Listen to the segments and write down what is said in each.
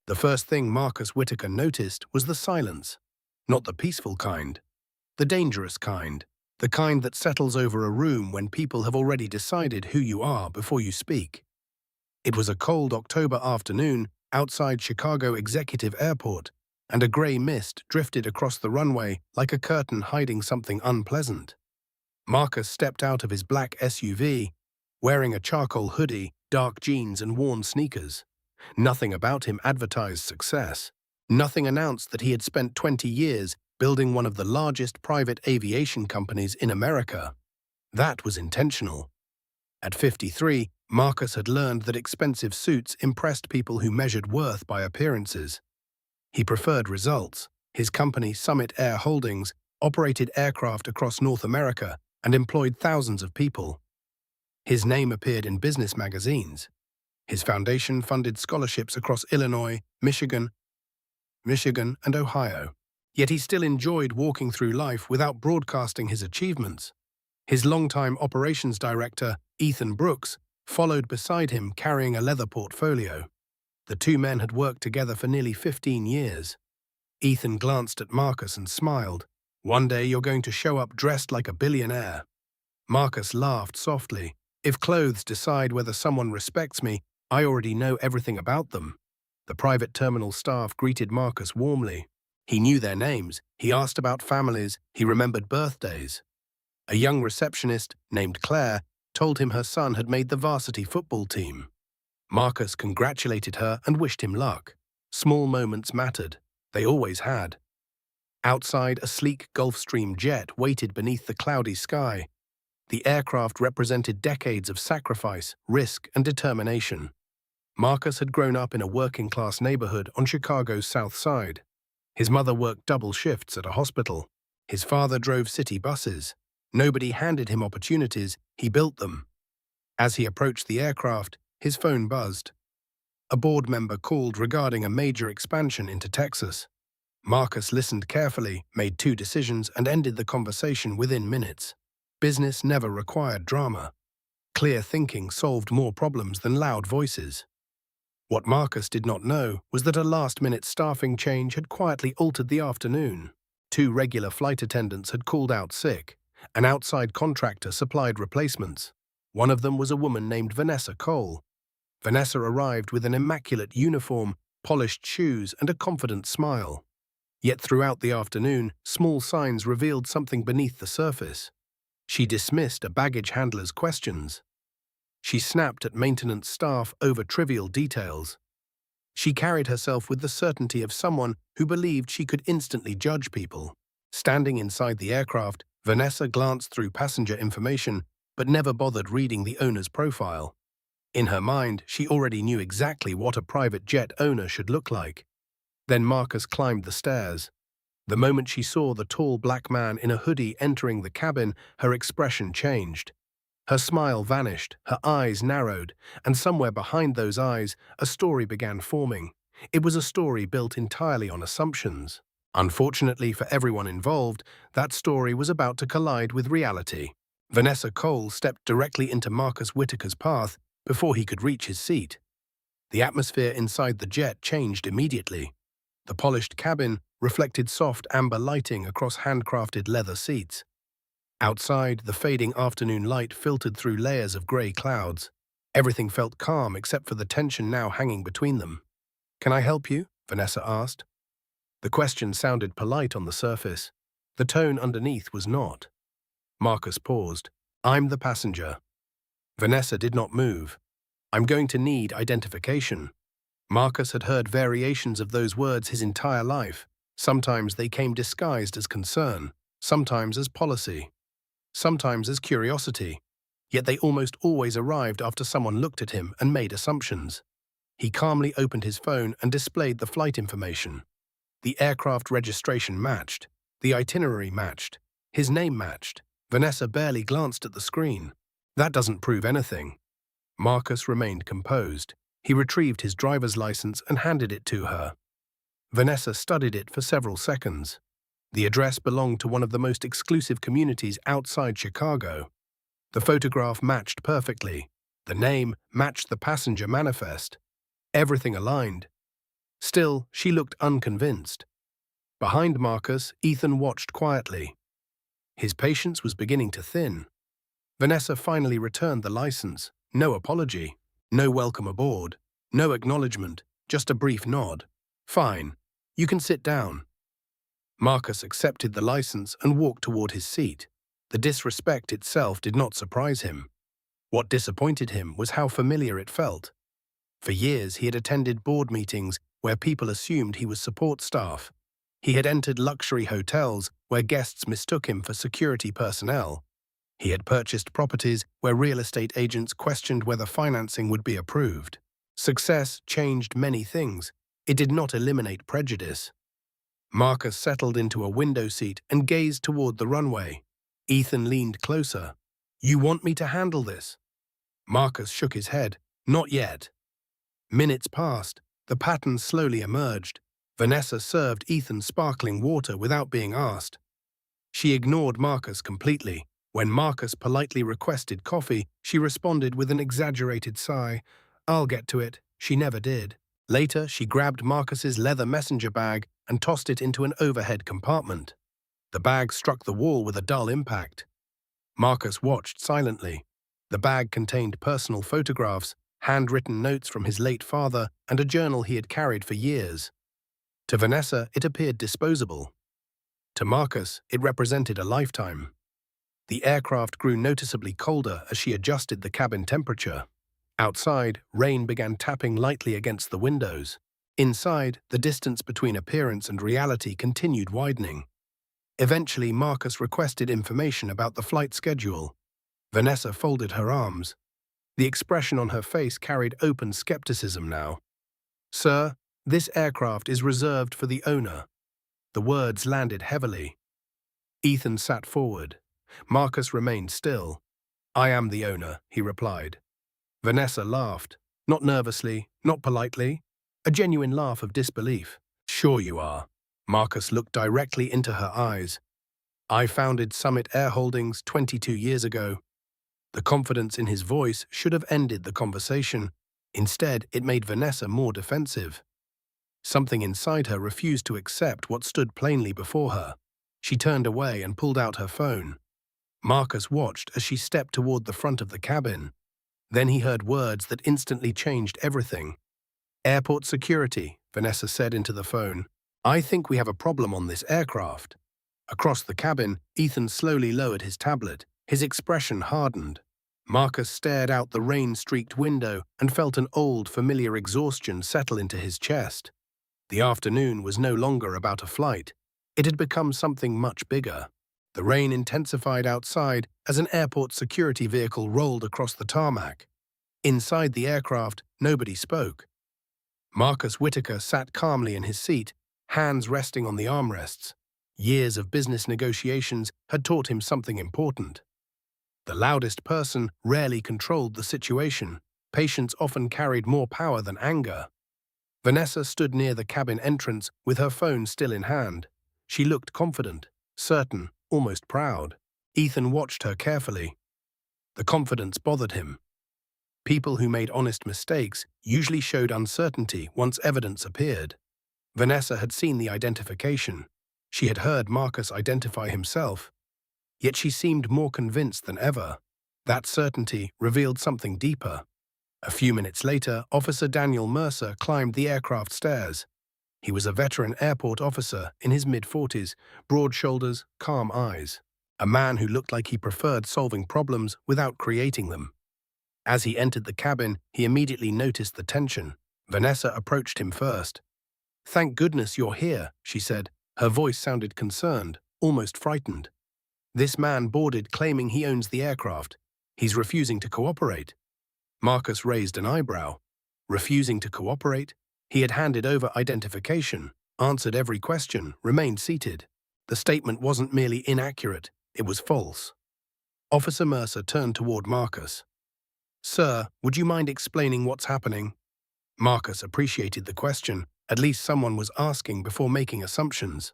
The first thing Marcus Whitaker noticed was the silence. Not the peaceful kind, the dangerous kind, the kind that settles over a room when people have already decided who you are before you speak. It was a cold October afternoon outside Chicago Executive Airport, and a grey mist drifted across the runway like a curtain hiding something unpleasant. Marcus stepped out of his black SUV, wearing a charcoal hoodie, dark jeans, and worn sneakers. Nothing about him advertised success. Nothing announced that he had spent 20 years building one of the largest private aviation companies in America. That was intentional. At 53, Marcus had learned that expensive suits impressed people who measured worth by appearances. He preferred results. His company, Summit Air Holdings, operated aircraft across North America and employed thousands of people. His name appeared in business magazines. His foundation funded scholarships across Illinois, Michigan, and Ohio. Yet he still enjoyed walking through life without broadcasting his achievements. His longtime operations director, Ethan Brooks, followed beside him carrying a leather portfolio. The two men had worked together for nearly 15 years. Ethan glanced at Marcus and smiled. "One day you're going to show up dressed like a billionaire." Marcus laughed softly. "If clothes decide whether someone respects me, I already know everything about them." The private terminal staff greeted Marcus warmly. He knew their names, he asked about families, he remembered birthdays. A young receptionist, named Claire, told him her son had made the varsity football team. Marcus congratulated her and wished him luck. Small moments mattered. They always had. Outside, a sleek Gulfstream jet waited beneath the cloudy sky. The aircraft represented decades of sacrifice, risk, and determination. Marcus had grown up in a working-class neighborhood on Chicago's South Side. His mother worked double shifts at a hospital. His father drove city buses. Nobody handed him opportunities, he built them. As he approached the aircraft, his phone buzzed. A board member called regarding a major expansion into Texas. Marcus listened carefully, made 2 decisions, and ended the conversation within minutes. Business never required drama. Clear thinking solved more problems than loud voices. What Marcus did not know was that a last-minute staffing change had quietly altered the afternoon. 2 regular flight attendants had called out sick. An outside contractor supplied replacements. One of them was a woman named Vanessa Cole. Vanessa arrived with an immaculate uniform, polished shoes, and a confident smile. Yet throughout the afternoon, small signs revealed something beneath the surface. She dismissed a baggage handler's questions. She snapped at maintenance staff over trivial details. She carried herself with the certainty of someone who believed she could instantly judge people. Standing inside the aircraft, Vanessa glanced through passenger information but never bothered reading the owner's profile. In her mind, she already knew exactly what a private jet owner should look like. Then Marcus climbed the stairs. The moment she saw the tall black man in a hoodie entering the cabin, her expression changed. Her smile vanished, her eyes narrowed, and somewhere behind those eyes, a story began forming. It was a story built entirely on assumptions. Unfortunately for everyone involved, that story was about to collide with reality. Vanessa Cole stepped directly into Marcus Whitaker's path before he could reach his seat. The atmosphere inside the jet changed immediately. The polished cabin reflected soft amber lighting across handcrafted leather seats. Outside, the fading afternoon light filtered through layers of grey clouds. Everything felt calm except for the tension now hanging between them. "Can I help you?" Vanessa asked. The question sounded polite on the surface. The tone underneath was not. Marcus paused. "I'm the passenger." Vanessa did not move. "I'm going to need identification." Marcus had heard variations of those words his entire life. Sometimes they came disguised as concern, sometimes as policy, sometimes as curiosity. Yet they almost always arrived after someone looked at him and made assumptions. He calmly opened his phone and displayed the flight information. The aircraft registration matched. The itinerary matched. His name matched. Vanessa barely glanced at the screen. "That doesn't prove anything." Marcus remained composed. He retrieved his driver's license and handed it to her. Vanessa studied it for several seconds. The address belonged to one of the most exclusive communities outside Chicago. The photograph matched perfectly. The name matched the passenger manifest. Everything aligned. Still, she looked unconvinced. Behind Marcus, Ethan watched quietly. His patience was beginning to thin. Vanessa finally returned the license. No apology, no welcome aboard, no acknowledgement, just a brief nod. Fine, you can sit down. Marcus accepted the license and walked toward his seat. The disrespect itself did not surprise him. What disappointed him was how familiar it felt. For years, he had attended board meetings where people assumed he was support staff. He had entered luxury hotels where guests mistook him for security personnel. He had purchased properties where real estate agents questioned whether financing would be approved. Success changed many things. It did not eliminate prejudice. Marcus settled into a window seat and gazed toward the runway. Ethan leaned closer. "You want me to handle this?" Marcus shook his head. "Not yet." Minutes passed. The pattern slowly emerged. Vanessa served Ethan sparkling water without being asked. She ignored Marcus completely. When Marcus politely requested coffee, she responded with an exaggerated sigh. "I'll get to it." She never did. Later, she grabbed Marcus's leather messenger bag and tossed it into an overhead compartment. The bag struck the wall with a dull impact. Marcus watched silently. The bag contained personal photographs, handwritten notes from his late father, and a journal he had carried for years. To Vanessa, it appeared disposable. To Marcus, it represented a lifetime. The aircraft grew noticeably colder as she adjusted the cabin temperature. Outside, rain began tapping lightly against the windows. Inside, the distance between appearance and reality continued widening. Eventually, Marcus requested information about the flight schedule. Vanessa folded her arms. The expression on her face carried open skepticism now. "Sir, this aircraft is reserved for the owner." The words landed heavily. Ethan sat forward. Marcus remained still. "I am the owner," he replied. Vanessa laughed, not nervously, not politely, a genuine laugh of disbelief. "Sure you are." Marcus looked directly into her eyes. "I founded Summit Air Holdings 22 years ago." The confidence in his voice should have ended the conversation. Instead, it made Vanessa more defensive. Something inside her refused to accept what stood plainly before her. She turned away and pulled out her phone. Marcus watched as she stepped toward the front of the cabin. Then he heard words that instantly changed everything. "Airport security," Vanessa said into the phone. "I think we have a problem on this aircraft." Across the cabin, Ethan slowly lowered his tablet. His expression hardened. Marcus stared out the rain-streaked window and felt an old, familiar exhaustion settle into his chest. The afternoon was no longer about a flight. It had become something much bigger. The rain intensified outside as an airport security vehicle rolled across the tarmac. Inside the aircraft, nobody spoke. Marcus Whitaker sat calmly in his seat, hands resting on the armrests. Years of business negotiations had taught him something important. The loudest person rarely controlled the situation. Patience often carried more power than anger. Vanessa stood near the cabin entrance with her phone still in hand. She looked confident, certain, almost proud. Ethan watched her carefully. The confidence bothered him. People who made honest mistakes usually showed uncertainty once evidence appeared. Vanessa had seen the identification. She had heard Marcus identify himself. Yet she seemed more convinced than ever. That certainty revealed something deeper. A few minutes later, Officer Daniel Mercer climbed the aircraft stairs. He was a veteran airport officer in his mid-40s, broad shoulders, calm eyes. A man who looked like he preferred solving problems without creating them. As he entered the cabin, he immediately noticed the tension. Vanessa approached him first. "Thank goodness you're here," she said. Her voice sounded concerned, almost frightened. "This man boarded claiming he owns the aircraft. He's refusing to cooperate." Marcus raised an eyebrow. Refusing to cooperate? He had handed over identification, answered every question, remained seated. The statement wasn't merely inaccurate, it was false. Officer Mercer turned toward Marcus. "Sir, would you mind explaining what's happening?" Marcus appreciated the question. At least someone was asking before making assumptions.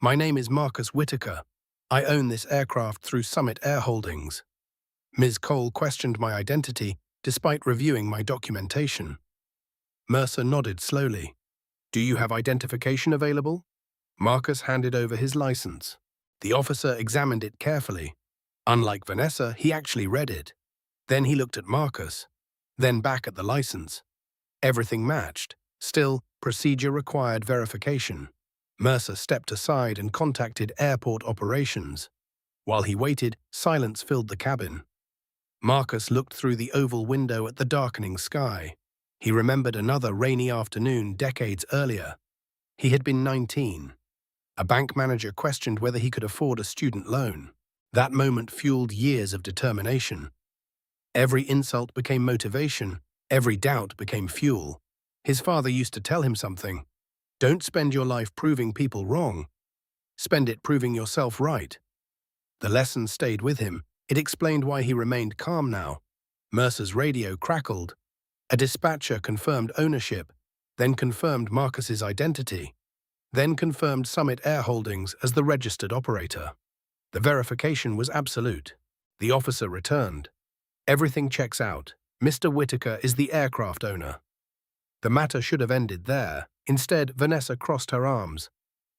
"My name is Marcus Whitaker. I own this aircraft through Summit Air Holdings." Ms. Cole questioned my identity despite reviewing my documentation. Mercer nodded slowly. Do you have identification available? Marcus handed over his license. The officer examined it carefully. Unlike Vanessa, he actually read it. Then he looked at Marcus, then back at the license. Everything matched. Still, procedure required verification. Mercer stepped aside and contacted airport operations. While he waited, silence filled the cabin. Marcus looked through the oval window at the darkening sky. He remembered another rainy afternoon decades earlier. He had been 19. A bank manager questioned whether he could afford a student loan. That moment fueled years of determination. Every insult became motivation. Every doubt became fuel. His father used to tell him something. Don't spend your life proving people wrong. Spend it proving yourself right. The lesson stayed with him. It explained why he remained calm now. Mercer's radio crackled. A dispatcher confirmed ownership, then confirmed Marcus's identity, then confirmed Summit Air Holdings as the registered operator. The verification was absolute. The officer returned. Everything checks out. Mr. Whitaker is the aircraft owner. The matter should have ended there. Instead, Vanessa crossed her arms.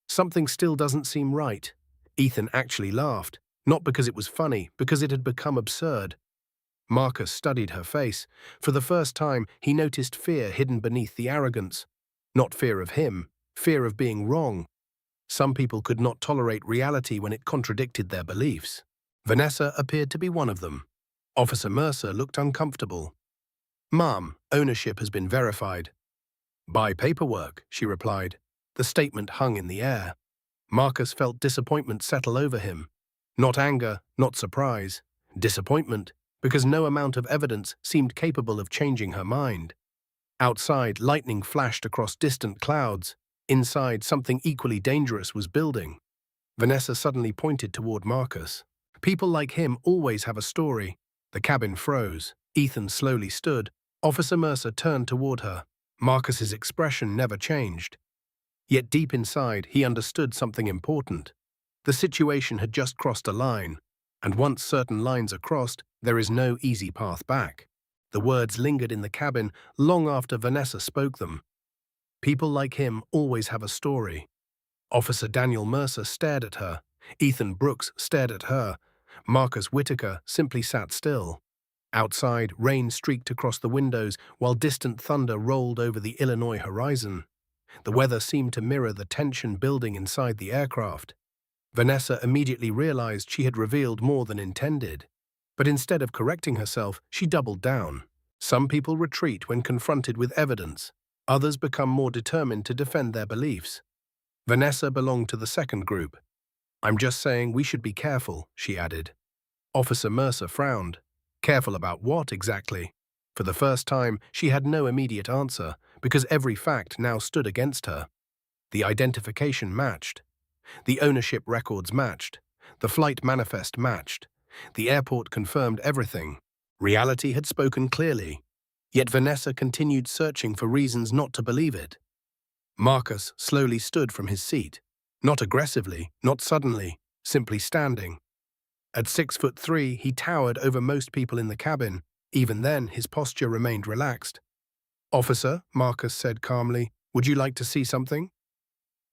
Something still doesn't seem right. Ethan actually laughed, not because it was funny, because it had become absurd. Marcus studied her face. For the first time, he noticed fear hidden beneath the arrogance. Not fear of him, fear of being wrong. Some people could not tolerate reality when it contradicted their beliefs. Vanessa appeared to be one of them. Officer Mercer looked uncomfortable. "Ma'am, ownership has been verified." "By paperwork," she replied. The statement hung in the air. Marcus felt disappointment settle over him. Not anger, not surprise. Disappointment, because no amount of evidence seemed capable of changing her mind. Outside, lightning flashed across distant clouds. Inside, something equally dangerous was building. Vanessa suddenly pointed toward Marcus. People like him always have a story. The cabin froze. Ethan slowly stood. Officer Mercer turned toward her. Marcus's expression never changed. Yet deep inside, he understood something important. The situation had just crossed a line, and once certain lines are crossed, there is no easy path back. The words lingered in the cabin long after Vanessa spoke them. People like him always have a story. Officer Daniel Mercer stared at her. Ethan Brooks stared at her. Marcus Whitaker simply sat still. Outside, rain streaked across the windows while distant thunder rolled over the Illinois horizon. The weather seemed to mirror the tension building inside the aircraft. Vanessa immediately realized she had revealed more than intended. But instead of correcting herself, she doubled down. Some people retreat when confronted with evidence. Others become more determined to defend their beliefs. Vanessa belonged to the second group. "I'm just saying we should be careful," she added. Officer Mercer frowned. Careful about what, exactly? For the first time, she had no immediate answer, because every fact now stood against her. The identification matched. The ownership records matched. The flight manifest matched. The airport confirmed everything. Reality had spoken clearly. Yet Vanessa continued searching for reasons not to believe it. Marcus slowly stood from his seat. Not aggressively, not suddenly, simply standing. At 6'3", he towered over most people in the cabin. Even then, his posture remained relaxed. "Officer," Marcus said calmly, "would you like to see something?"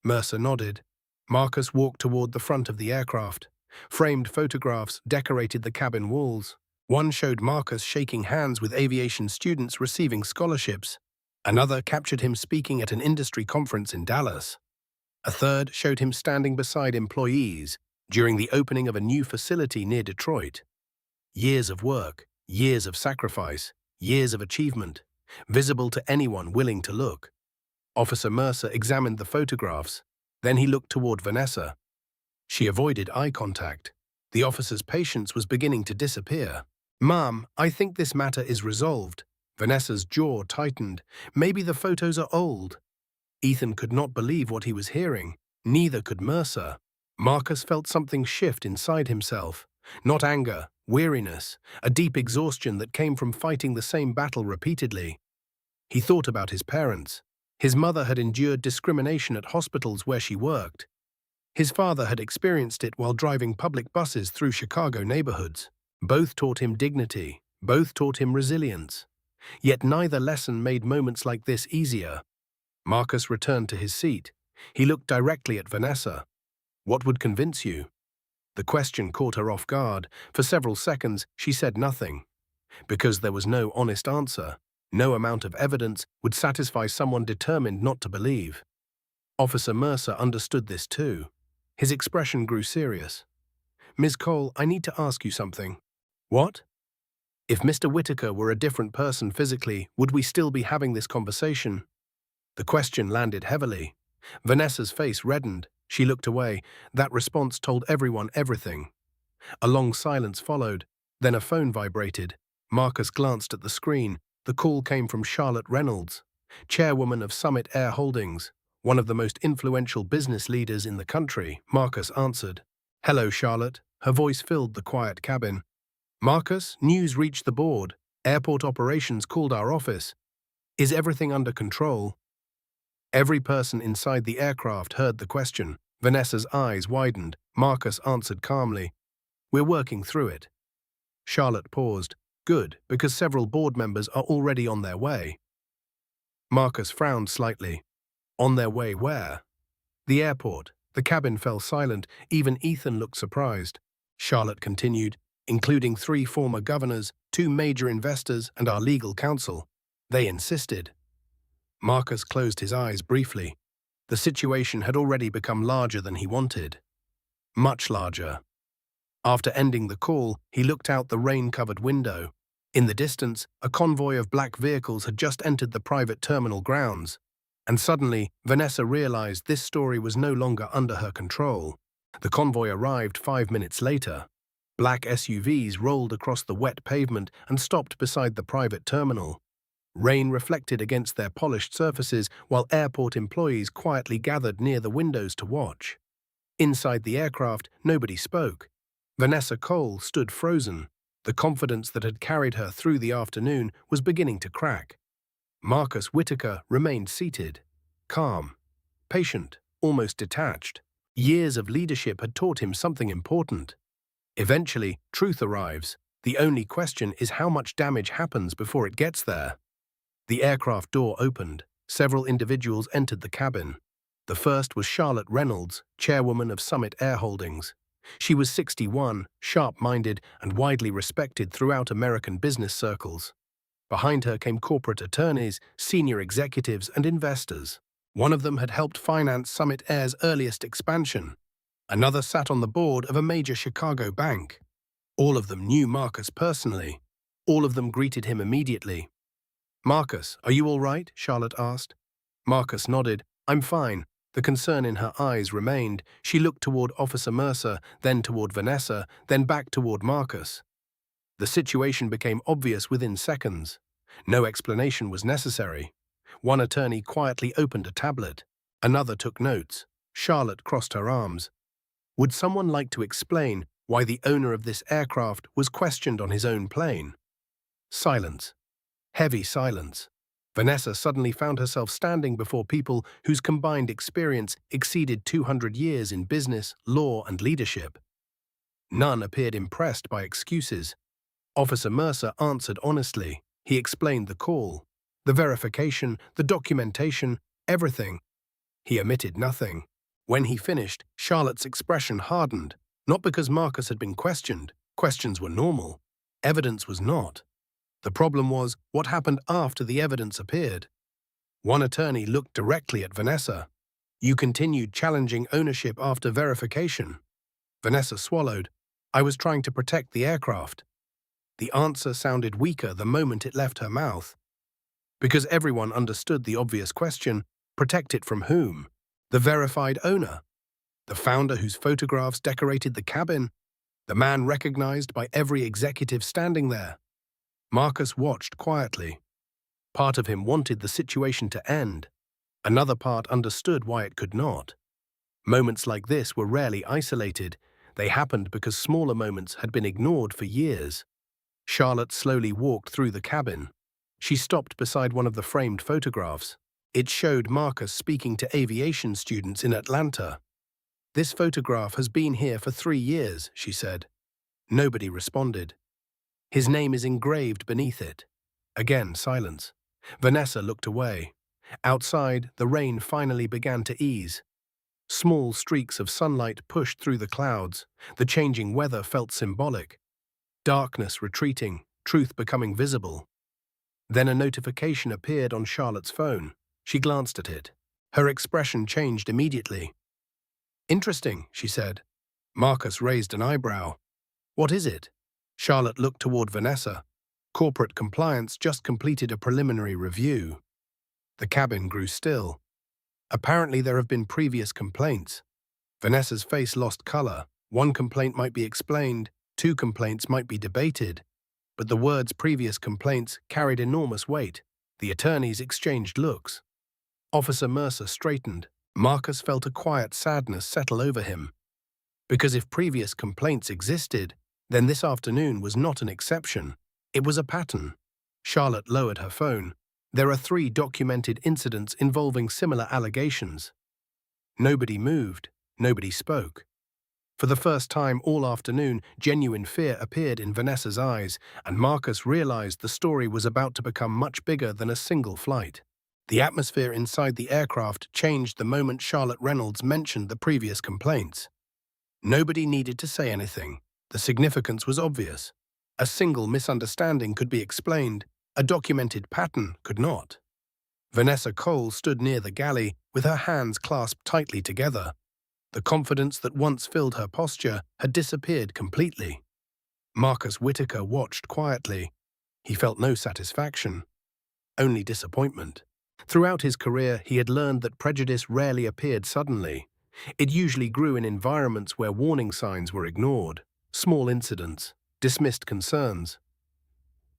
Mercer nodded. Marcus walked toward the front of the aircraft. Framed photographs decorated the cabin walls. One showed Marcus shaking hands with aviation students receiving scholarships. Another captured him speaking at an industry conference in Dallas. A third showed him standing beside employees during the opening of a new facility near Detroit. Years of work, years of sacrifice, years of achievement, visible to anyone willing to look. Officer Mercer examined the photographs. Then he looked toward Vanessa. She avoided eye contact. The officer's patience was beginning to disappear. "Ma'am, I think this matter is resolved." Vanessa's jaw tightened. Maybe the photos are old. Ethan could not believe what he was hearing. Neither could Mercer. Marcus felt something shift inside himself. Not anger, weariness, a deep exhaustion that came from fighting the same battle repeatedly. He thought about his parents. His mother had endured discrimination at hospitals where she worked. His father had experienced it while driving public buses through Chicago neighborhoods. Both taught him dignity. Both taught him resilience. Yet neither lesson made moments like this easier. Marcus returned to his seat. He looked directly at Vanessa. What would convince you? The question caught her off guard. For several seconds, she said nothing. Because there was no honest answer. No amount of evidence would satisfy someone determined not to believe. Officer Mercer understood this too. His expression grew serious. Ms. Cole, I need to ask you something. What? If Mr. Whitaker were a different person physically, would we still be having this conversation? The question landed heavily. Vanessa's face reddened. She looked away. That response told everyone everything. A long silence followed. Then a phone vibrated. Marcus glanced at the screen. The call came from Charlotte Reynolds, chairwoman of Summit Air Holdings, one of the most influential business leaders in the country. Marcus answered. Hello, Charlotte. Her voice filled the quiet cabin. Marcus, news reached the board. Airport operations called our office. Is everything under control? Every person inside the aircraft heard the question. Vanessa's eyes widened. Marcus answered calmly. We're working through it. Charlotte paused. Good, because several board members are already on their way. Marcus frowned slightly. On their way where? The airport. The cabin fell silent. Even Ethan looked surprised. Charlotte continued, including 3 former governors, 2 major investors, and our legal counsel. They insisted. Marcus closed his eyes briefly. The situation had already become larger than he wanted. Much larger. After ending the call, he looked out the rain-covered window. In the distance, a convoy of black vehicles had just entered the private terminal grounds. And suddenly, Vanessa realized this story was no longer under her control. The convoy arrived 5 minutes later. Black SUVs rolled across the wet pavement and stopped beside the private terminal. Rain reflected against their polished surfaces while airport employees quietly gathered near the windows to watch. Inside the aircraft, nobody spoke. Vanessa Cole stood frozen. The confidence that had carried her through the afternoon was beginning to crack. Marcus Whitaker remained seated, calm, patient, almost detached. Years of leadership had taught him something important. Eventually, truth arrives. The only question is how much damage happens before it gets there. The aircraft door opened. Several individuals entered the cabin. The first was Charlotte Reynolds, chairwoman of Summit Air Holdings. She was 61, sharp-minded, and widely respected throughout American business circles. Behind her came corporate attorneys, senior executives, and investors. One of them had helped finance Summit Air's earliest expansion. Another sat on the board of a major Chicago bank. All of them knew Marcus personally. All of them greeted him immediately. Marcus, are you all right? Charlotte asked. Marcus nodded. I'm fine. The concern in her eyes remained. She looked toward Officer Mercer, then toward Vanessa, then back toward Marcus. The situation became obvious within seconds. No explanation was necessary. One attorney quietly opened a tablet. Another took notes. Charlotte crossed her arms. Would someone like to explain why the owner of this aircraft was questioned on his own plane? Silence. Heavy silence. Vanessa suddenly found herself standing before people whose combined experience exceeded 200 years in business, law, and leadership. None appeared impressed by excuses. Officer Mercer answered honestly. He explained the call, the verification, the documentation, everything. He omitted nothing. When he finished, Charlotte's expression hardened, not because Marcus had been questioned. Questions were normal. Evidence was not. The problem was what happened after the evidence appeared. One attorney looked directly at Vanessa. You continued challenging ownership after verification. Vanessa swallowed. I was trying to protect the aircraft. The answer sounded weaker the moment it left her mouth. Because everyone understood the obvious question, protect it from whom? The verified owner? The founder whose photographs decorated the cabin? The man recognized by every executive standing there? Marcus watched quietly. Part of him wanted the situation to end. Another part understood why it could not. Moments like this were rarely isolated. They happened because smaller moments had been ignored for years. Charlotte slowly walked through the cabin. She stopped beside one of the framed photographs. It showed Marcus speaking to aviation students in Atlanta. This photograph has been here for 3 years, she said. Nobody responded. His name is engraved beneath it. Again, silence. Vanessa looked away. Outside, the rain finally began to ease. Small streaks of sunlight pushed through the clouds. The changing weather felt symbolic. Darkness retreating, truth becoming visible. Then a notification appeared on Charlotte's phone. She glanced at it. Her expression changed immediately. "Interesting," she said. Marcus raised an eyebrow. "What is it?" Charlotte looked toward Vanessa. Corporate compliance just completed a preliminary review. The cabin grew still. Apparently there have been previous complaints. Vanessa's face lost color. One complaint might be explained, two complaints might be debated, but the words previous complaints carried enormous weight. The attorneys exchanged looks. Officer Mercer straightened. Marcus felt a quiet sadness settle over him. Because if previous complaints existed, then this afternoon was not an exception. It was a pattern. Charlotte lowered her phone. There are 3 documented incidents involving similar allegations. Nobody moved. Nobody spoke. For the first time all afternoon, genuine fear appeared in Vanessa's eyes, and Marcus realized the story was about to become much bigger than a single flight. The atmosphere inside the aircraft changed the moment Charlotte Reynolds mentioned the previous complaints. Nobody needed to say anything. The significance was obvious. A single misunderstanding could be explained. A documented pattern could not. Vanessa Cole stood near the galley with her hands clasped tightly together. The confidence that once filled her posture had disappeared completely. Marcus Whitaker watched quietly. He felt no satisfaction, only disappointment. Throughout his career, he had learned that prejudice rarely appeared suddenly. It usually grew in environments where warning signs were ignored, small incidents, dismissed concerns.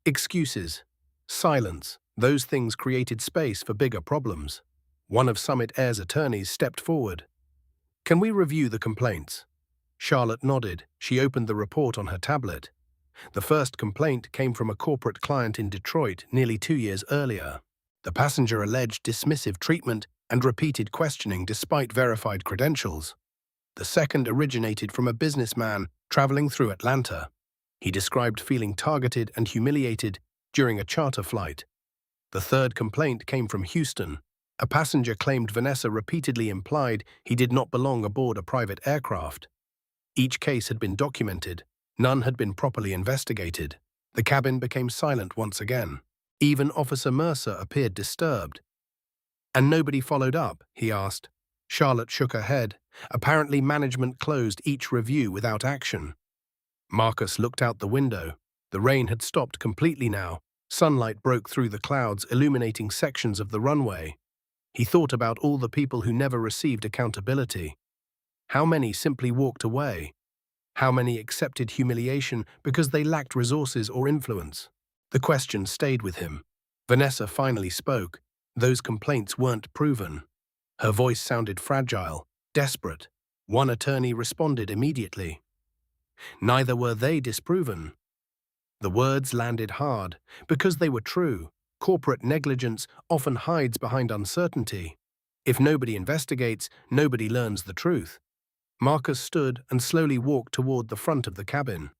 Excuses, silence, those things created space for bigger problems. One of Summit Air's attorneys stepped forward. "Can we review the complaints?" Charlotte nodded. She opened the report on her tablet. The first complaint came from a corporate client in Detroit nearly 2 years earlier. The passenger alleged dismissive treatment and repeated questioning despite verified credentials. The second originated from a businessman traveling through Atlanta. He described feeling targeted and humiliated during a charter flight. The third complaint came from Houston. A passenger claimed Vanessa repeatedly implied he did not belong aboard a private aircraft. Each case had been documented. None had been properly investigated. The cabin became silent once again. Even Officer Mercer appeared disturbed. "And nobody followed up?" he asked. Charlotte shook her head. Apparently management closed each review without action. Marcus looked out the window. The rain had stopped completely now. Sunlight broke through the clouds, illuminating sections of the runway. He thought about all the people who never received accountability. How many simply walked away? How many accepted humiliation because they lacked resources or influence? The question stayed with him. Vanessa finally spoke. Those complaints weren't proven. Her voice sounded fragile, desperate. One attorney responded immediately. Neither were they disproven. The words landed hard because they were true. Corporate negligence often hides behind uncertainty. If nobody investigates, nobody learns the truth. Marcus stood and slowly walked toward the front of the cabin.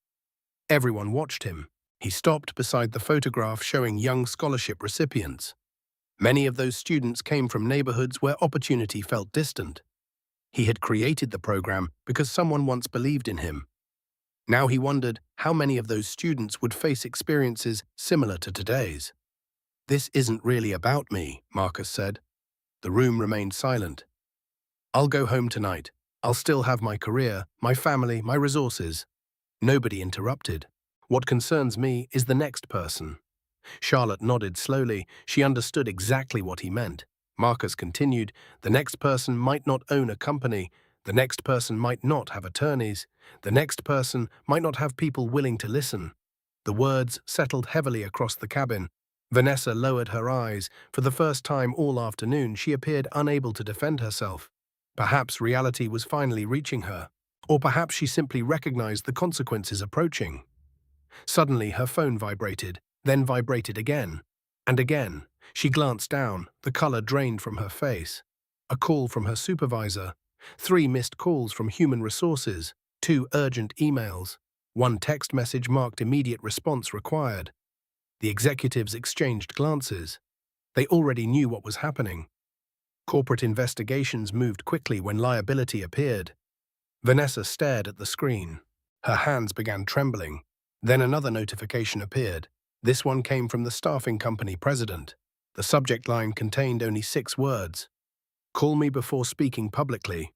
Everyone watched him. He stopped beside the photograph showing young scholarship recipients. Many of those students came from neighborhoods where opportunity felt distant. He had created the program because someone once believed in him. Now he wondered how many of those students would face experiences similar to today's. "This isn't really about me," Marcus said. The room remained silent. "I'll go home tonight. I'll still have my career, my family, my resources." Nobody interrupted. "What concerns me is the next person." Charlotte nodded slowly. She understood exactly what he meant. Marcus continued, "The next person might not own a company. The next person might not have attorneys. The next person might not have people willing to listen." The words settled heavily across the cabin. Vanessa lowered her eyes. For the first time all afternoon, she appeared unable to defend herself. Perhaps reality was finally reaching her, or perhaps she simply recognized the consequences approaching. Suddenly, her phone vibrated, then vibrated again. And again. She glanced down, the color drained from her face. A call from her supervisor. 3 missed calls from human resources. 2 urgent emails. 1 text message marked immediate response required. The executives exchanged glances. They already knew what was happening. Corporate investigations moved quickly when liability appeared. Vanessa stared at the screen. Her hands began trembling. Then another notification appeared. This one came from the staffing company president. The subject line contained only 6 words. "Call me before speaking publicly."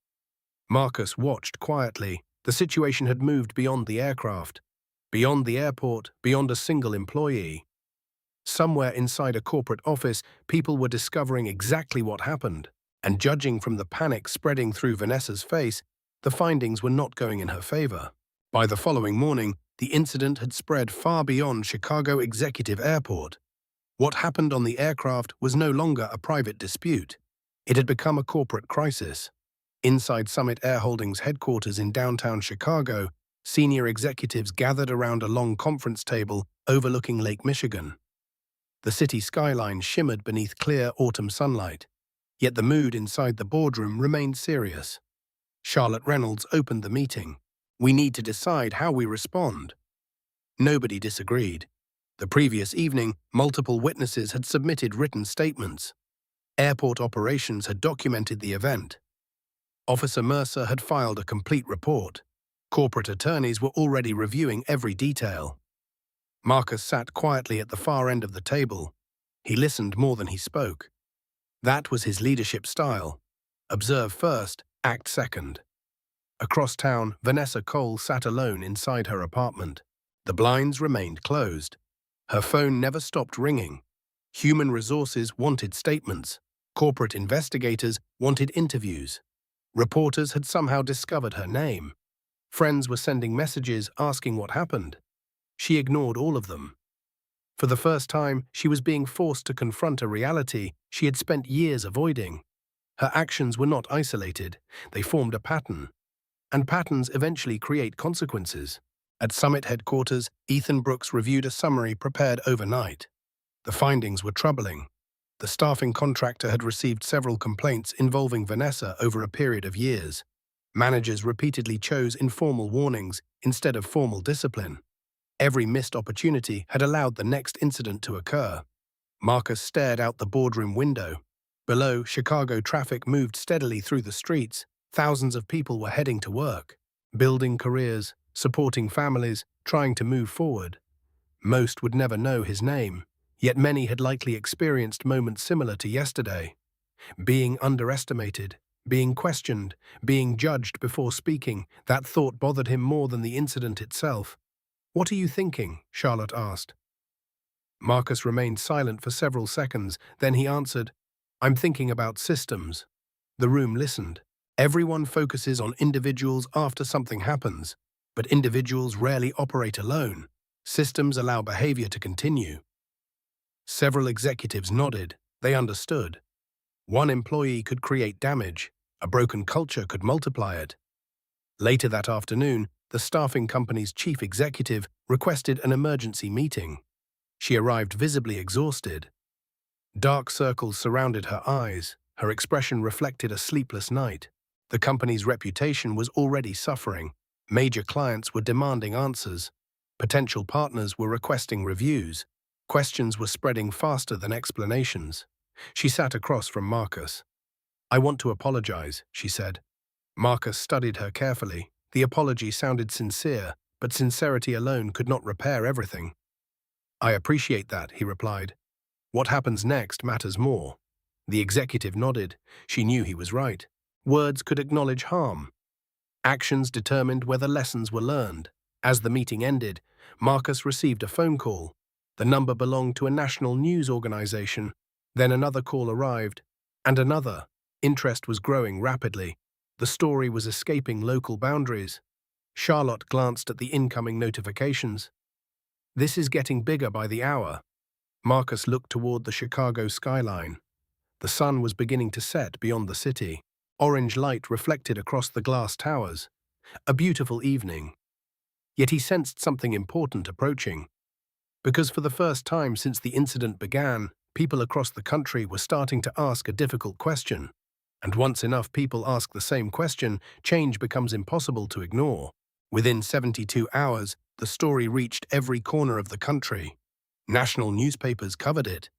Marcus watched quietly. The situation had moved beyond the aircraft, beyond the airport, beyond a single employee. Somewhere inside a corporate office, people were discovering exactly what happened. And judging from the panic spreading through Vanessa's face, the findings were not going in her favor. By the following morning, the incident had spread far beyond Chicago Executive Airport. What happened on the aircraft was no longer a private dispute. It had become a corporate crisis. Inside Summit Air Holdings headquarters in downtown Chicago, senior executives gathered around a long conference table overlooking Lake Michigan. The city skyline shimmered beneath clear autumn sunlight, yet the mood inside the boardroom remained serious. Charlotte Reynolds opened the meeting. "We need to decide how we respond." Nobody disagreed. The previous evening, multiple witnesses had submitted written statements. Airport operations had documented the event. Officer Mercer had filed a complete report. Corporate attorneys were already reviewing every detail. Marcus sat quietly at the far end of the table. He listened more than he spoke. That was his leadership style. Observe first, act second. Across town, Vanessa Cole sat alone inside her apartment. The blinds remained closed. Her phone never stopped ringing. Human resources wanted statements. Corporate investigators wanted interviews. Reporters had somehow discovered her name. Friends were sending messages asking what happened. She ignored all of them. For the first time, she was being forced to confront a reality she had spent years avoiding. Her actions were not isolated. They formed a pattern. And patterns eventually create consequences. At Summit headquarters, Ethan Brooks reviewed a summary prepared overnight. The findings were troubling. The staffing contractor had received several complaints involving Vanessa over a period of years. Managers repeatedly chose informal warnings instead of formal discipline. Every missed opportunity had allowed the next incident to occur. Marcus stared out the boardroom window. Below, Chicago traffic moved steadily through the streets. Thousands of people were heading to work, building careers, supporting families, trying to move forward. Most would never know his name, yet many had likely experienced moments similar to yesterday. Being underestimated, being questioned, being judged before speaking, that thought bothered him more than the incident itself. "What are you thinking?" Charlotte asked. Marcus remained silent for several seconds, then he answered, "I'm thinking about systems." The room listened. Everyone focuses on individuals after something happens, but individuals rarely operate alone. Systems allow behavior to continue. Several executives nodded. They understood. One employee could create damage. A broken culture could multiply it. Later that afternoon, the staffing company's chief executive requested an emergency meeting. She arrived visibly exhausted. Dark circles surrounded her eyes. Her expression reflected a sleepless night. The company's reputation was already suffering. Major clients were demanding answers. Potential partners were requesting reviews. Questions were spreading faster than explanations. She sat across from Marcus. "I want to apologize," she said. Marcus studied her carefully. The apology sounded sincere, but sincerity alone could not repair everything. "I appreciate that," he replied. "What happens next matters more." The executive nodded. She knew he was right. Words could acknowledge harm. Actions determined whether lessons were learned. As the meeting ended, Marcus received a phone call. The number belonged to a national news organization. Then another call arrived, and another. Interest was growing rapidly. The story was escaping local boundaries. Charlotte glanced at the incoming notifications. "This is getting bigger by the hour." Marcus looked toward the Chicago skyline. The sun was beginning to set beyond the city. Orange light reflected across the glass towers. A beautiful evening. Yet he sensed something important approaching. Because for the first time since the incident began, people across the country were starting to ask a difficult question. And once enough people ask the same question, change becomes impossible to ignore. Within 72 hours, the story reached every corner of the country. National newspapers covered it.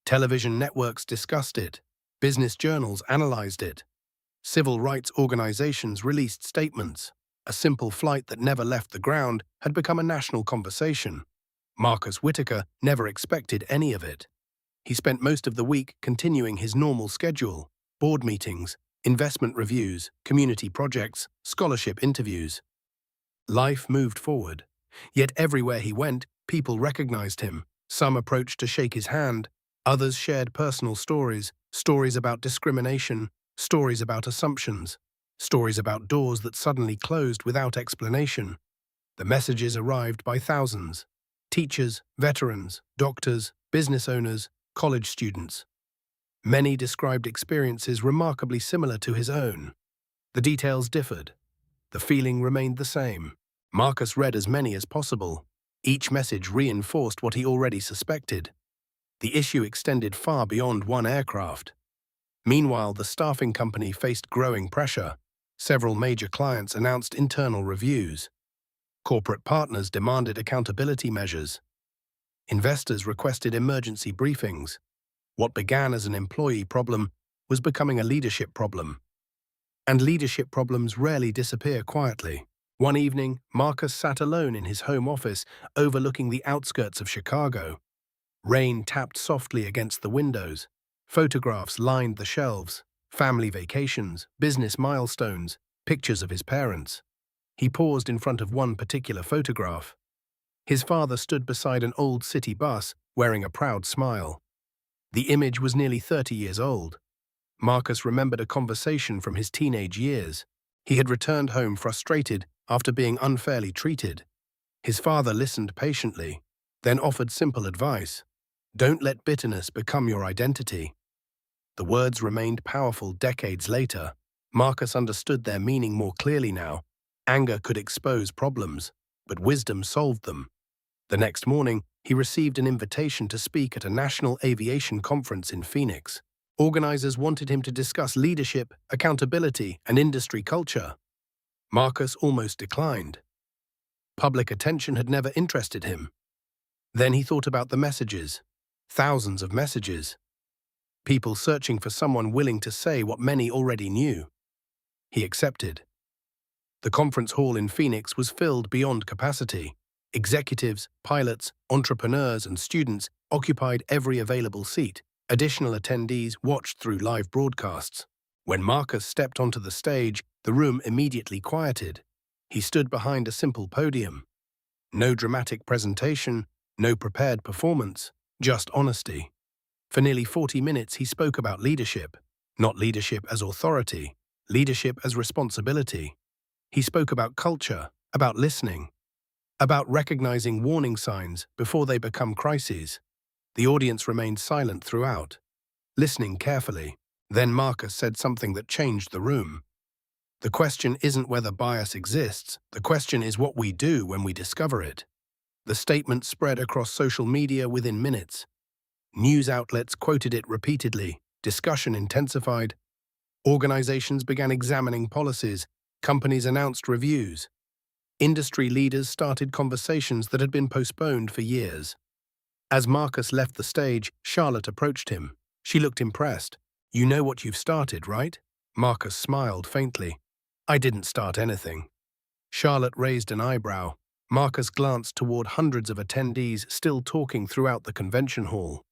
Television networks discussed it. Business journals analyzed it. Civil rights organizations released statements. A simple flight that never left the ground had become a national conversation. Marcus Whitaker never expected any of it. He spent most of the week continuing his normal schedule: board meetings, investment reviews, community projects, scholarship interviews. Life moved forward. Yet everywhere he went, people recognized him. Some approached to shake his hand. Others shared personal stories, stories about discrimination, stories about assumptions, stories about doors that suddenly closed without explanation. The messages arrived by thousands. Teachers, veterans, doctors, business owners, college students. Many described experiences remarkably similar to his own. The details differed. The feeling remained the same. Marcus read as many as possible. Each message reinforced what he already suspected. The issue extended far beyond one aircraft. Meanwhile, the staffing company faced growing pressure. Several major clients announced internal reviews. Corporate partners demanded accountability measures. Investors requested emergency briefings. What began as an employee problem was becoming a leadership problem. And leadership problems rarely disappear quietly. One evening, Marcus sat alone in his home office, overlooking the outskirts of Chicago. Rain tapped softly against the windows. Photographs lined the shelves. Family vacations, business milestones, pictures of his parents. He paused in front of one particular photograph. His father stood beside an old city bus, wearing a proud smile. The image was nearly 30 years old. Marcus remembered a conversation from his teenage years. He had returned home frustrated after being unfairly treated. His father listened patiently, then offered simple advice. Don't let bitterness become your identity. The words remained powerful decades later. Marcus understood their meaning more clearly now. Anger could expose problems, but wisdom solved them. The next morning, he received an invitation to speak at a national aviation conference in Phoenix. Organizers wanted him to discuss leadership, accountability, and industry culture. Marcus almost declined. Public attention had never interested him. Then he thought about the messages. Thousands of messages. People searching for someone willing to say what many already knew. He accepted. The conference hall in Phoenix was filled beyond capacity. Executives, pilots, entrepreneurs, and students occupied every available seat. Additional attendees watched through live broadcasts. When Marcus stepped onto the stage, the room immediately quieted. He stood behind a simple podium. No dramatic presentation, no prepared performance, just honesty. For nearly 40 minutes, he spoke about leadership. Not leadership as authority, leadership as responsibility. He spoke about culture, about listening, about recognizing warning signs before they become crises. The audience remained silent throughout, listening carefully. Then Marcus said something that changed the room. The question isn't whether bias exists, the question is what we do when we discover it. The statement spread across social media within minutes. News outlets quoted it repeatedly. Discussion intensified. Organizations began examining policies. Companies announced reviews. Industry leaders started conversations that had been postponed for years. As Marcus left the stage, Charlotte approached him. She looked impressed. "You know what you've started, right?" Marcus smiled faintly. "I didn't start anything." Charlotte raised an eyebrow. Marcus glanced toward hundreds of attendees still talking throughout the convention hall.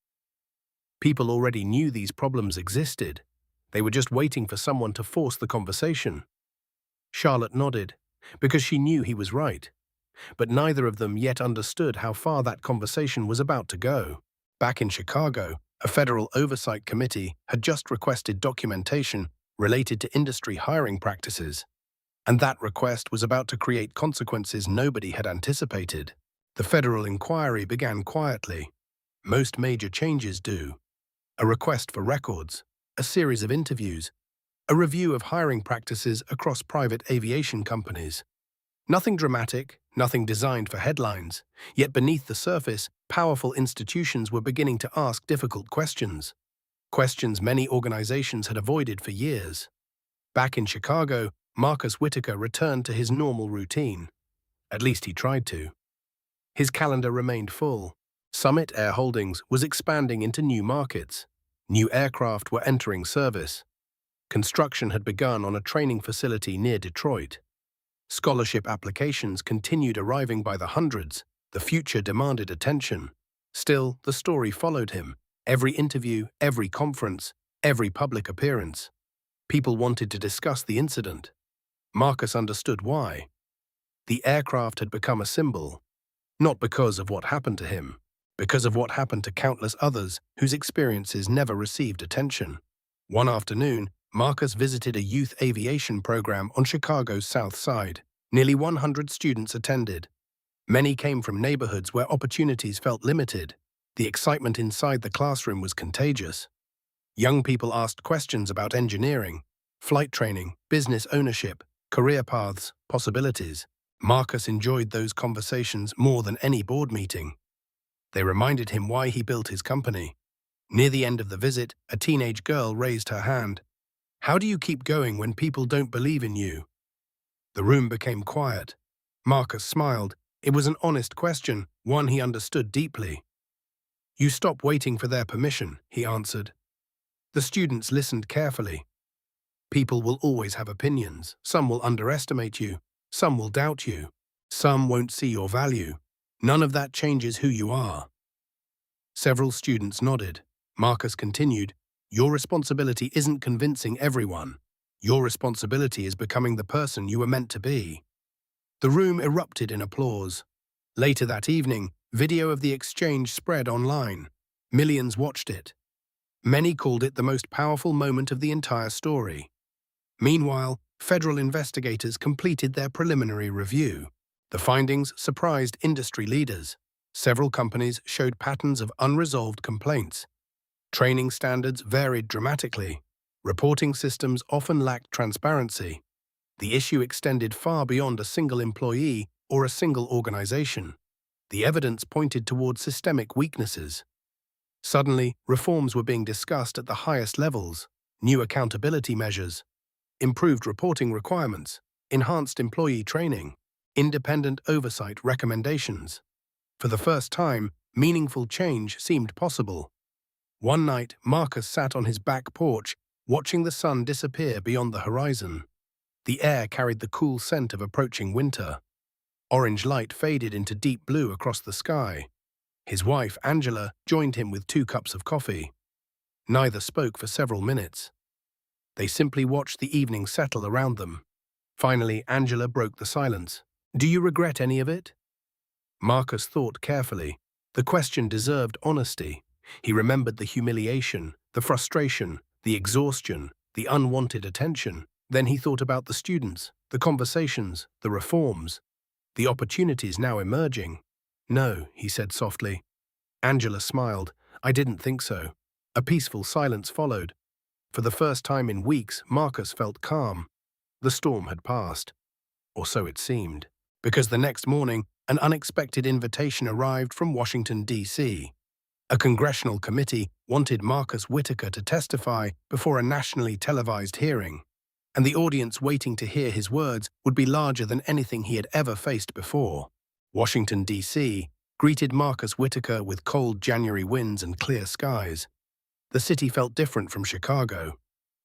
People already knew these problems existed. They were just waiting for someone to force the conversation. Charlotte nodded, because she knew he was right. But neither of them yet understood how far that conversation was about to go. Back in Chicago, a federal oversight committee had just requested documentation related to industry hiring practices. And that request was about to create consequences nobody had anticipated. The federal inquiry began quietly. Most major changes do. A request for records, a series of interviews, a review of hiring practices across private aviation companies. Nothing dramatic, nothing designed for headlines, yet beneath the surface, powerful institutions were beginning to ask difficult questions. Questions many organizations had avoided for years. Back in Chicago, Marcus Whitaker returned to his normal routine. At least he tried to. His calendar remained full. Summit Air Holdings was expanding into new markets. New aircraft were entering service. Construction had begun on a training facility near Detroit. Scholarship applications continued arriving by the hundreds. The future demanded attention. Still, the story followed him. Every interview, every conference, every public appearance. People wanted to discuss the incident. Marcus understood why. The aircraft had become a symbol, not because of what happened to him, because of what happened to countless others whose experiences never received attention. One afternoon, Marcus visited a youth aviation program on Chicago's South Side. Nearly 100 students attended. Many came from neighborhoods where opportunities felt limited. The excitement inside the classroom was contagious. Young people asked questions about engineering, flight training, business ownership, career paths, possibilities. Marcus enjoyed those conversations more than any board meeting. They reminded him why he built his company. Near the end of the visit, a teenage girl raised her hand. "How do you keep going when people don't believe in you?" The room became quiet. Marcus smiled. It was an honest question, one he understood deeply. "You stop waiting for their permission," he answered. The students listened carefully. People will always have opinions. Some will underestimate you. Some will doubt you. Some won't see your value. None of that changes who you are. Several students nodded. Marcus continued, "Your responsibility isn't convincing everyone. Your responsibility is becoming the person you were meant to be." The room erupted in applause. Later that evening, video of the exchange spread online. Millions watched it. Many called it the most powerful moment of the entire story. Meanwhile, federal investigators completed their preliminary review. The findings surprised industry leaders. Several companies showed patterns of unresolved complaints. Training standards varied dramatically. Reporting systems often lacked transparency. The issue extended far beyond a single employee or a single organization. The evidence pointed toward systemic weaknesses. Suddenly, reforms were being discussed at the highest levels: new accountability measures, improved reporting requirements, enhanced employee training, independent oversight recommendations. For the first time, meaningful change seemed possible. One night, Marcus sat on his back porch, watching the sun disappear beyond the horizon. The air carried the cool scent of approaching winter. Orange light faded into deep blue across the sky. His wife, Angela, joined him with 2 cups of coffee. Neither spoke for several minutes. They simply watched the evening settle around them. Finally, Angela broke the silence. "Do you regret any of it?" Marcus thought carefully. The question deserved honesty. He remembered the humiliation, the frustration, the exhaustion, the unwanted attention. Then he thought about the students, the conversations, the reforms, the opportunities now emerging. "No," he said softly. Angela smiled. "I didn't think so." A peaceful silence followed. For the first time in weeks, Marcus felt calm. The storm had passed. Or so it seemed. Because the next morning, an unexpected invitation arrived from Washington, D.C. A congressional committee wanted Marcus Whitaker to testify before a nationally televised hearing, and the audience waiting to hear his words would be larger than anything he had ever faced before. Washington, D.C. greeted Marcus Whitaker with cold January winds and clear skies. The city felt different from Chicago.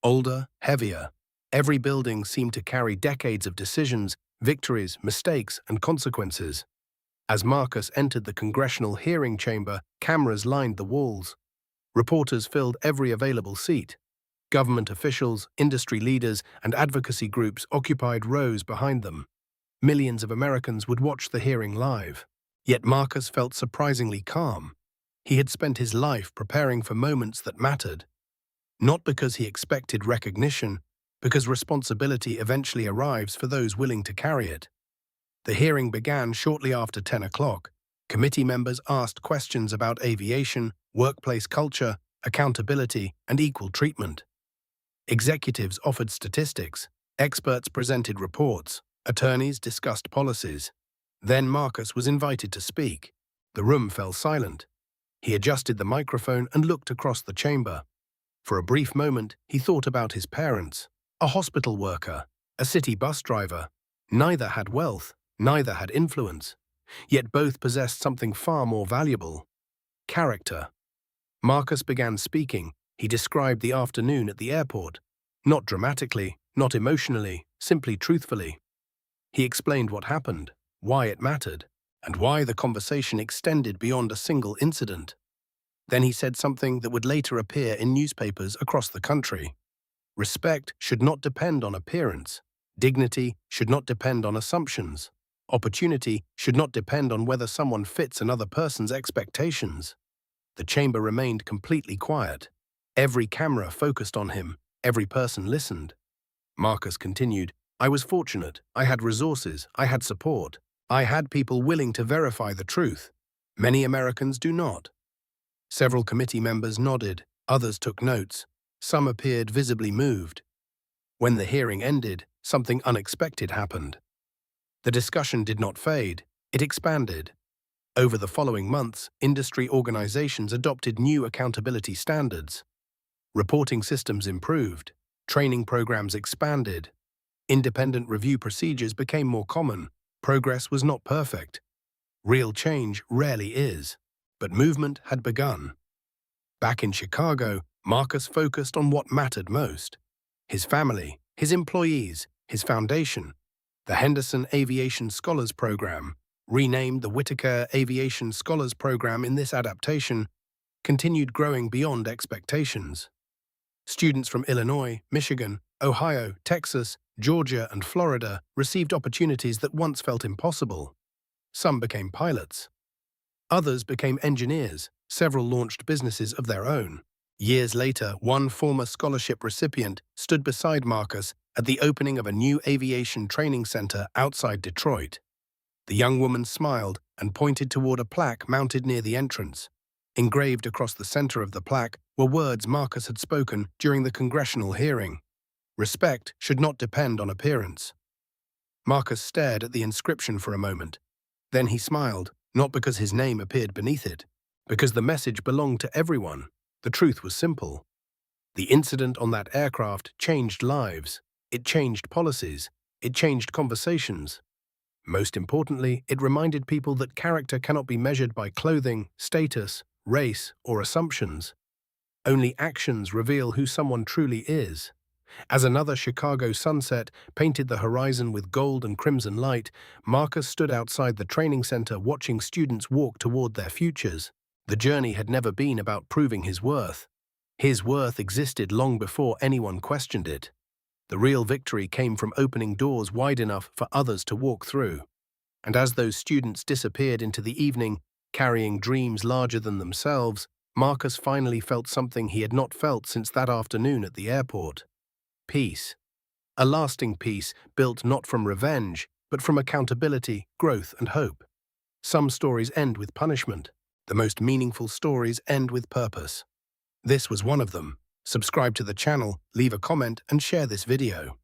Older, heavier. Every building seemed to carry decades of decisions, victories, mistakes, and consequences. As Marcus entered the congressional hearing chamber, cameras lined the walls. Reporters filled every available seat. Government officials, industry leaders, and advocacy groups occupied rows behind them. Millions of Americans would watch the hearing live. Yet Marcus felt surprisingly calm. He had spent his life preparing for moments that mattered. Not because he expected recognition, because responsibility eventually arrives for those willing to carry it. The hearing began shortly after 10 o'clock. Committee members asked questions about aviation, workplace culture, accountability, and equal treatment. Executives offered statistics. Experts presented reports. Attorneys discussed policies. Then Marcus was invited to speak. The room fell silent. He adjusted the microphone and looked across the chamber. For a brief moment, he thought about his parents, a hospital worker, a city bus driver. Neither had wealth, neither had influence. Yet both possessed something far more valuable: Character. Marcus began speaking. He described the afternoon at the airport. Not dramatically, not emotionally, simply truthfully. He explained what happened, why it mattered, and why the conversation extended beyond a single incident. Then he said something that would later appear in newspapers across the country. Respect should not depend on appearance. Dignity should not depend on assumptions. Opportunity should not depend on whether someone fits another person's expectations. The chamber remained completely quiet. Every camera focused on him. Every person listened. Marcus continued, "I was fortunate. I had resources. I had support. I had people willing to verify the truth. Many Americans do not." Several committee members nodded. Others took notes. Some appeared visibly moved. When the hearing ended, something unexpected happened. The discussion did not fade. It expanded. Over the following months, industry organizations adopted new accountability standards. Reporting systems improved. Training programs expanded. Independent review procedures became more common. Progress was not perfect. Real change rarely is. But movement had begun. Back in Chicago, Marcus focused on what mattered most: his family, his employees, his foundation. The Henderson Aviation Scholars Program, renamed the Whitaker Aviation Scholars Program in this adaptation, continued growing beyond expectations. Students from Illinois, Michigan, Ohio, Texas, Georgia, and Florida received opportunities that once felt impossible. Some became pilots. Others became engineers. Several launched businesses of their own. Years later, one former scholarship recipient stood beside Marcus at the opening of a new aviation training center outside Detroit. The young woman smiled and pointed toward a plaque mounted near the entrance. Engraved across the center of the plaque were words Marcus had spoken during the congressional hearing. Respect should not depend on appearance. Marcus stared at the inscription for a moment. Then he smiled, not because his name appeared beneath it, because the message belonged to everyone. The truth was simple. The incident on that aircraft changed lives. It changed policies. It changed conversations. Most importantly, it reminded people that character cannot be measured by clothing, status, race, or assumptions. Only actions reveal who someone truly is. As another Chicago sunset painted the horizon with gold and crimson light, Marcus stood outside the training center watching students walk toward their futures. The journey had never been about proving his worth. His worth existed long before anyone questioned it. The real victory came from opening doors wide enough for others to walk through. And as those students disappeared into the evening, carrying dreams larger than themselves, Marcus finally felt something he had not felt since that afternoon at the airport. Peace. A lasting peace built not from revenge, but from accountability, growth, and hope. Some stories end with punishment. The most meaningful stories end with purpose. This was one of them. Subscribe to the channel, leave a comment, and share this video.